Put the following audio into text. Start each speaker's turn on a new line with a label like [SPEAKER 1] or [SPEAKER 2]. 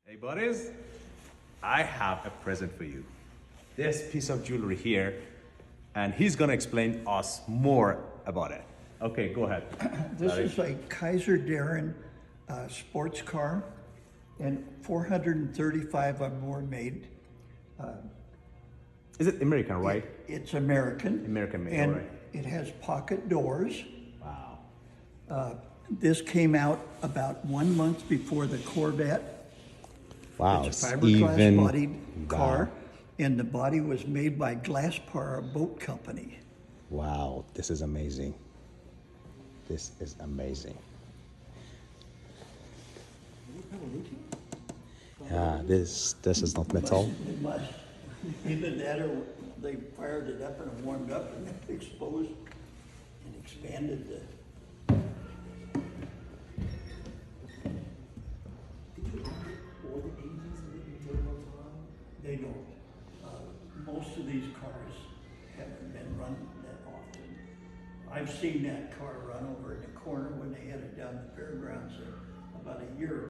[SPEAKER 1] Hey buddies, I have a present for you. This piece of jewelry here, and he's gonna explain us more about it. Okay, go ahead.
[SPEAKER 2] This is a Kaiser Darrin sports car, and 435 of them were made.
[SPEAKER 1] Is it American, right?
[SPEAKER 2] It's American.
[SPEAKER 1] American made,
[SPEAKER 2] and
[SPEAKER 1] all right.
[SPEAKER 2] it has pocket doors.
[SPEAKER 1] Wow.
[SPEAKER 2] This came out about 1 month before the Corvette.
[SPEAKER 3] Wow,
[SPEAKER 2] It's a
[SPEAKER 3] it's
[SPEAKER 2] fiberglass
[SPEAKER 3] even.
[SPEAKER 2] bodied car,
[SPEAKER 3] Wow.
[SPEAKER 2] and the body was made by Glasspar Boat Company.
[SPEAKER 3] Wow, this is amazing. This is amazing. Yeah, this is not metal.
[SPEAKER 2] It must. Either that or they fired it up and it warmed up and it exposed and expanded the. They don't. Most of these cars haven't been run that often. I've seen that car run over in the corner when they had it down the fairgrounds about a year